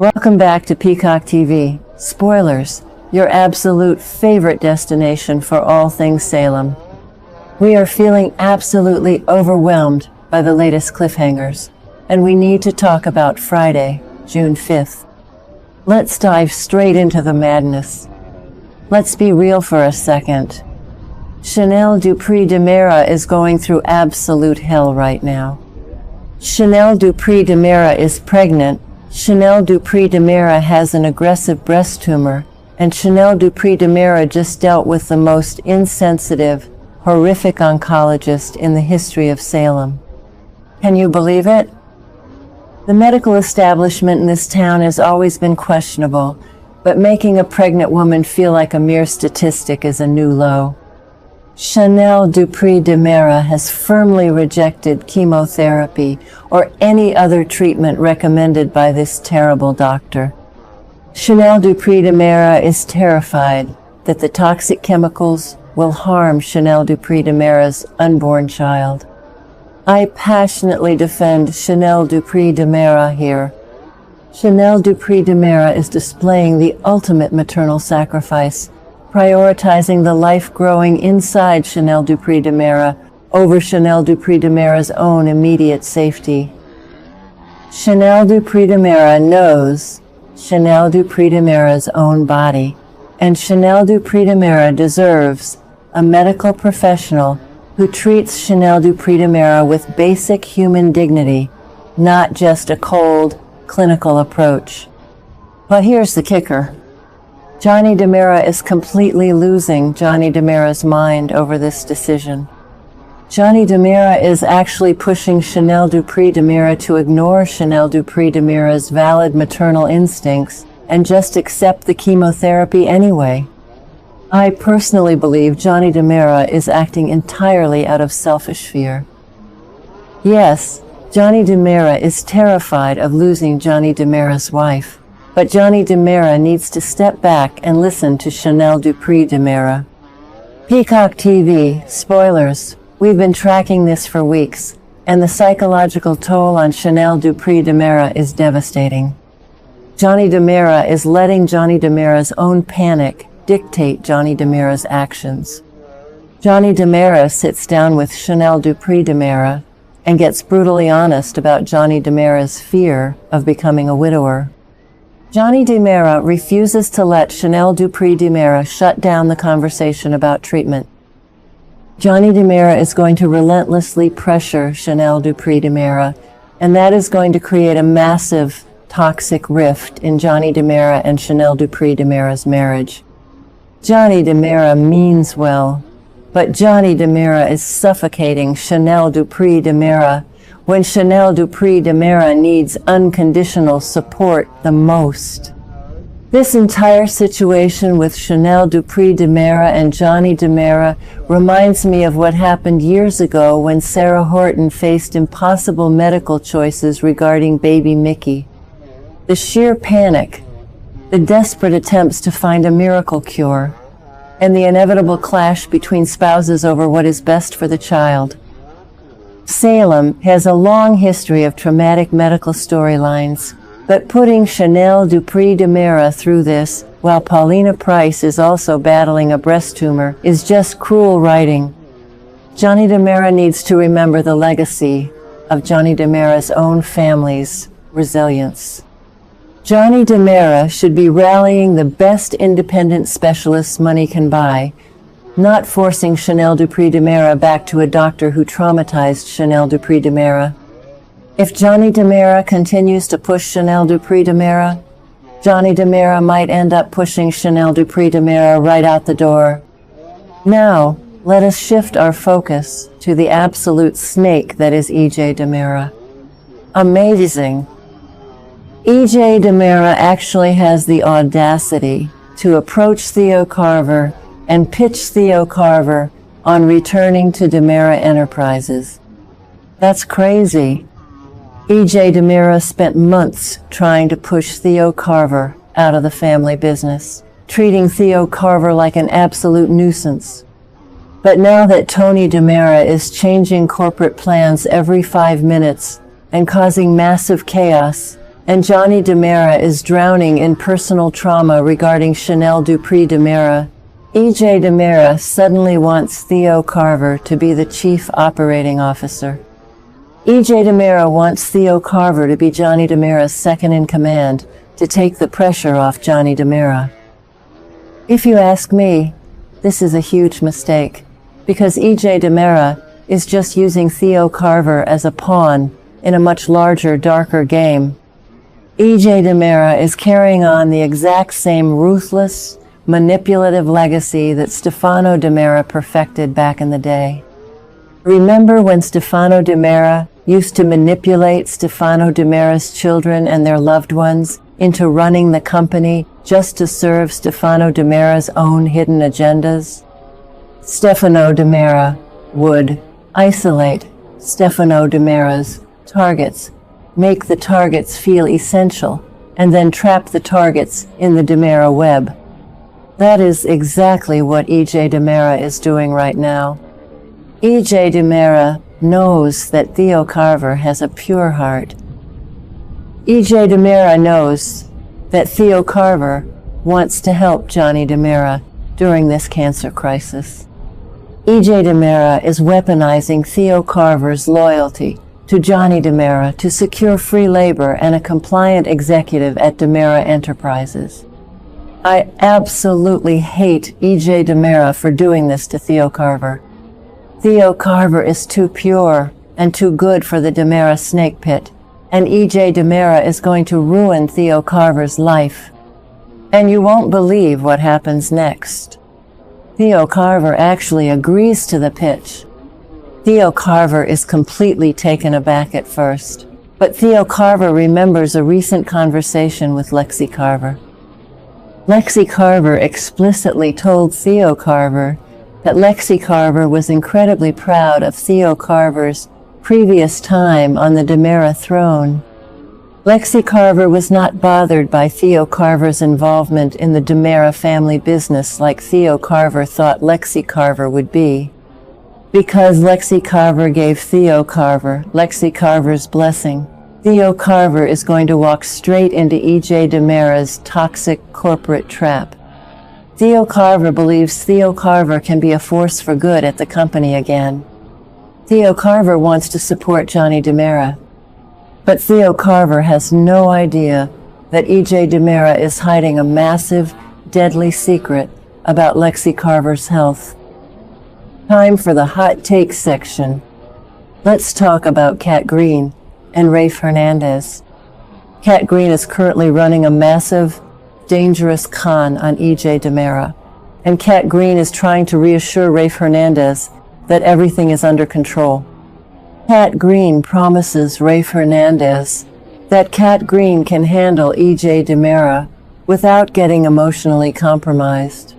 Welcome back to Peacock TV. Spoilers, your absolute favorite destination for all things Salem. We are feeling absolutely overwhelmed by the latest cliffhangers, and we need to talk about Friday, June 5th. Let's dive straight into the madness. Let's be real for a second. Chanel Dupree DiMera is going through absolute hell right now. Chanel Dupree DiMera is pregnant. Chanel Dupree DiMera has an aggressive breast tumor, and Chanel Dupree DiMera just dealt with the most insensitive, horrific oncologist in the history of Salem. Can you believe it? The medical establishment in this town has always been questionable, but making a pregnant woman feel like a mere statistic is a new low. Chanel Dupree DiMera has firmly rejected chemotherapy or any other treatment recommended by this terrible doctor. Chanel Dupree DiMera is terrified that the toxic chemicals will harm Chanel Dupree DiMera's unborn child. I passionately defend Chanel Dupree DiMera here. Chanel Dupree DiMera is displaying the ultimate maternal sacrifice, prioritizing the life growing inside Chanel Dupree DiMera over Chanel Dupree DiMera's own immediate safety. Chanel Dupree DiMera knows Chanel Dupree DiMera's own body, and Chanel Dupree DiMera deserves a medical professional who treats Chanel Dupree DiMera with basic human dignity, not just a cold, clinical approach. But here's the kicker. Johnny DiMera is completely losing Johnny DiMera's mind over this decision. Johnny DiMera is actually pushing Chanel Dupree DiMera to ignore Chanel Dupree DiMera's valid maternal instincts and just accept the chemotherapy anyway. I personally believe Johnny DiMera is acting entirely out of selfish fear. Yes, Johnny DiMera is terrified of losing Johnny DiMera's wife. But Johnny DiMera needs to step back and listen to Chanel Dupree DiMera. Peacock TV, spoilers. We've been tracking this for weeks, and the psychological toll on Chanel Dupree DiMera is devastating. Johnny DiMera is letting Johnny DiMera's own panic dictate Johnny DiMera's actions. Johnny DiMera sits down with Chanel Dupree DiMera and gets brutally honest about Johnny DiMera's fear of becoming a widower. Johnny DiMera refuses to let Chanel Dupree DiMera shut down the conversation about treatment. Johnny DiMera is going to relentlessly pressure Chanel Dupree DiMera, and that is going to create a massive, toxic rift in Johnny DiMera and Chanel Dupree DiMera's marriage. Johnny DiMera means well, but Johnny DiMera is suffocating Chanel Dupree DiMera when Chanel Dupree DiMera needs unconditional support the most. This entire situation with Chanel Dupree DiMera and Johnny DiMera reminds me of what happened years ago when Sarah Horton faced impossible medical choices regarding baby Mickey. The sheer panic, the desperate attempts to find a miracle cure, and the inevitable clash between spouses over what is best for the child. Salem has a long history of traumatic medical storylines, but putting Chanel Dupree DiMera through this, while Paulina Price is also battling a breast tumor, is just cruel writing. Johnny DiMera needs to remember the legacy of Johnny DiMera's own family's resilience. Johnny DiMera should be rallying the best independent specialists money can buy, not forcing Chanel Dupree DiMera back to a doctor who traumatized Chanel Dupree DiMera. If Johnny DiMera continues to push Chanel Dupree DiMera, Johnny DiMera might end up pushing Chanel Dupree DiMera right out the door. Now, let us shift our focus to the absolute snake that is E.J. DiMera. Amazing. E.J. DiMera actually has the audacity to approach Theo Carver and pitch Theo Carver on returning to DiMera Enterprises. That's crazy. E.J. DiMera spent months trying to push Theo Carver out of the family business, treating Theo Carver like an absolute nuisance. But now that Tony DiMera is changing corporate plans every 5 minutes and causing massive chaos, and Johnny DiMera is drowning in personal trauma regarding Chanel Dupree DiMera, E.J. DiMera suddenly wants Theo Carver to be the chief operating officer. E.J. DiMera wants Theo Carver to be Johnny DiMera's second in command, to take the pressure off Johnny DiMera. If you ask me, this is a huge mistake, because E.J. DiMera is just using Theo Carver as a pawn in a much larger, darker game. E.J. DiMera is carrying on the exact same ruthless, manipulative legacy that Stefano DiMera perfected back in the day. Remember when Stefano DiMera used to manipulate Stefano DiMera's children and their loved ones into running the company just to serve Stefano DiMera's own hidden agendas? Stefano DiMera would isolate Stefano DiMera's targets, make the targets feel essential, and then trap the targets in the DiMera web. That is exactly what E.J. DiMera is doing right now. E.J. DiMera knows that Theo Carver has a pure heart. E.J. DiMera knows that Theo Carver wants to help Johnny DiMera during this cancer crisis. E.J. DiMera is weaponizing Theo Carver's loyalty to Johnny DiMera to secure free labor and a compliant executive at DiMera Enterprises. I absolutely hate E.J. DiMera for doing this to Theo Carver. Theo Carver is too pure and too good for the DiMera snake pit, and E.J. DiMera is going to ruin Theo Carver's life. And you won't believe what happens next. Theo Carver actually agrees to the pitch. Theo Carver is completely taken aback at first, but Theo Carver remembers a recent conversation with Lexie Carver. Lexie Carver explicitly told Theo Carver that Lexie Carver was incredibly proud of Theo Carver's previous time on the DiMera throne. Lexie Carver was not bothered by Theo Carver's involvement in the DiMera family business like Theo Carver thought Lexie Carver would be. Because Lexie Carver gave Theo Carver Lexie Carver's blessing, Theo Carver is going to walk straight into E.J. DiMera's toxic corporate trap. Theo Carver believes Theo Carver can be a force for good at the company again. Theo Carver wants to support Johnny DiMera. But Theo Carver has no idea that E.J. DiMera is hiding a massive, deadly secret about Lexie Carver's health. Time for the hot take section. Let's talk about Cat Green and Rafe Hernandez. Cat Green is currently running a massive, dangerous con on E.J. DiMera, and Cat Green is trying to reassure Rafe Hernandez that everything is under control. Cat Green promises Rafe Hernandez that Cat Green can handle E.J. DiMera without getting emotionally compromised.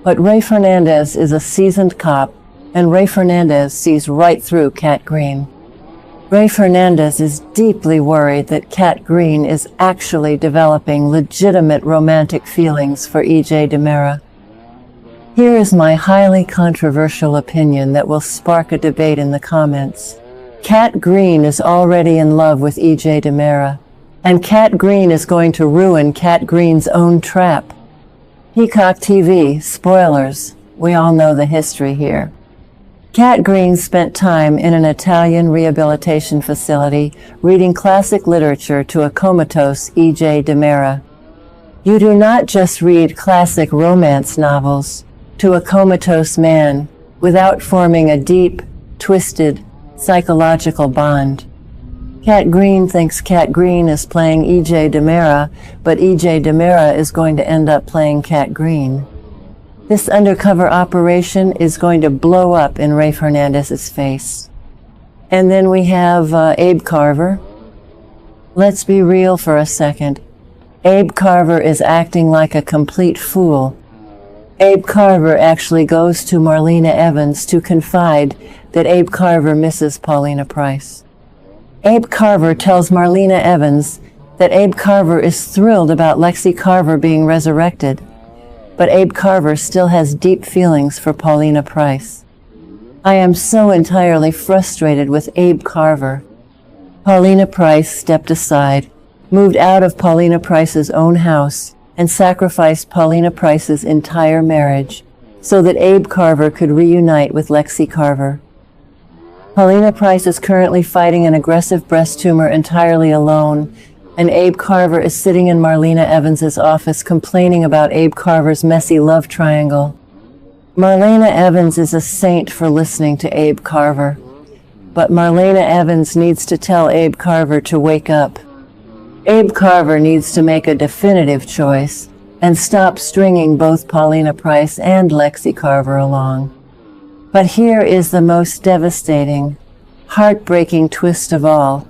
But Rafe Hernandez is a seasoned cop, and Rafe Hernandez sees right through Cat Green. Rafe Hernandez is deeply worried that Cat Green is actually developing legitimate romantic feelings for E.J. DiMera. Here is my highly controversial opinion that will spark a debate in the comments. Cat Green is already in love with E.J. DiMera, and Cat Green is going to ruin Cat Green's own trap. Peacock TV, spoilers, we all know the history here. Cat Green spent time in an Italian rehabilitation facility reading classic literature to a comatose E.J. DiMera. You do not just read classic romance novels to a comatose man without forming a deep, twisted, psychological bond. Cat Green thinks Cat Green is playing E.J. DiMera, but E.J. DiMera is going to end up playing Cat Green. This undercover operation is going to blow up in Rafe Hernandez's face. And then we have Abe Carver. Let's be real for a second. Abe Carver is acting like a complete fool. Abe Carver actually goes to Marlena Evans to confide that Abe Carver misses Paulina Price. Abe Carver tells Marlena Evans that Abe Carver is thrilled about Lexie Carver being resurrected, but Abe Carver still has deep feelings for Paulina Price. I am so entirely frustrated with Abe Carver. Paulina Price stepped aside, moved out of Paulina Price's own house and sacrificed Paulina Price's entire marriage so that Abe Carver could reunite with Lexie Carver. Paulina Price is currently fighting an aggressive breast tumor entirely alone, and Abe Carver is sitting in Marlena Evans's office complaining about Abe Carver's messy love triangle. Marlena Evans is a saint for listening to Abe Carver, but Marlena Evans needs to tell Abe Carver to wake up. Abe Carver needs to make a definitive choice and stop stringing both Paulina Price and Lexie Carver along. But here is the most devastating, heartbreaking twist of all.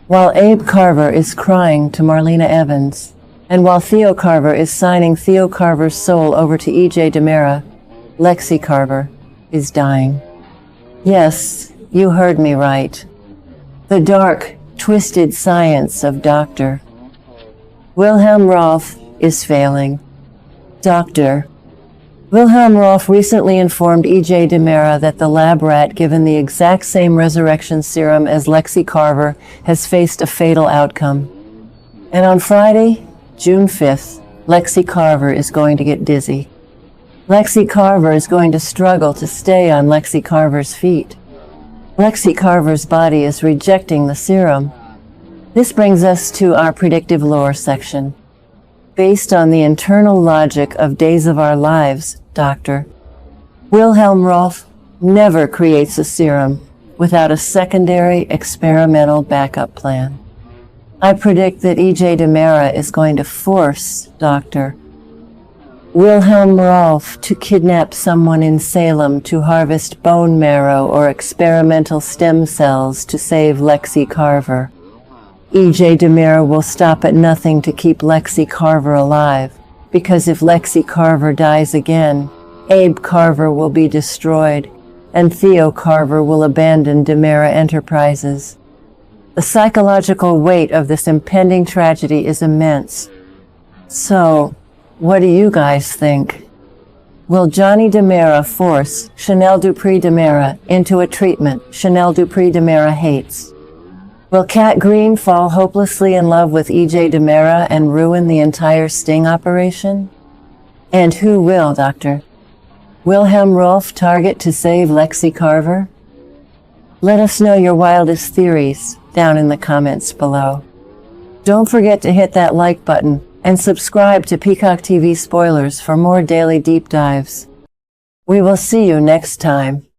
While Abe Carver is crying to Marlena Evans, and while Theo Carver is signing Theo Carver's soul over to E.J. DiMera, Lexie Carver is dying. Yes, you heard me right. The dark, twisted science of Dr. Wilhelm Rolf is failing. Dr. Wilhelm Rolf recently informed E.J. DiMera that the lab rat given the exact same resurrection serum as Lexie Carver has faced a fatal outcome. And on Friday, June 5th, Lexie Carver is going to get dizzy. Lexie Carver is going to struggle to stay on Lexie Carver's feet. Lexie Carver's body is rejecting the serum. This brings us to our predictive lore section. Based on the internal logic of Days of Our Lives, Dr. Wilhelm Rolf never creates a serum without a secondary experimental backup plan. I predict that E.J. DiMera is going to force Dr. Wilhelm Rolf to kidnap someone in Salem to harvest bone marrow or experimental stem cells to save Lexie Carver. E.J. DiMera will stop at nothing to keep Lexie Carver alive, because if Lexie Carver dies again, Abe Carver will be destroyed, and Theo Carver will abandon DiMera Enterprises. The psychological weight of this impending tragedy is immense. So, what do you guys think? Will Johnny DiMera force Chanel Dupree DiMera into a treatment Chanel Dupree DiMera hates? Will Cat Green fall hopelessly in love with E.J. DiMera and ruin the entire sting operation? And who will, Dr. Wilhelm Rolf target to save Lexie Carver? Let us know your wildest theories down in the comments below. Don't forget to hit that like button and subscribe to Peacock TV Spoilers for more daily deep dives. We will see you next time.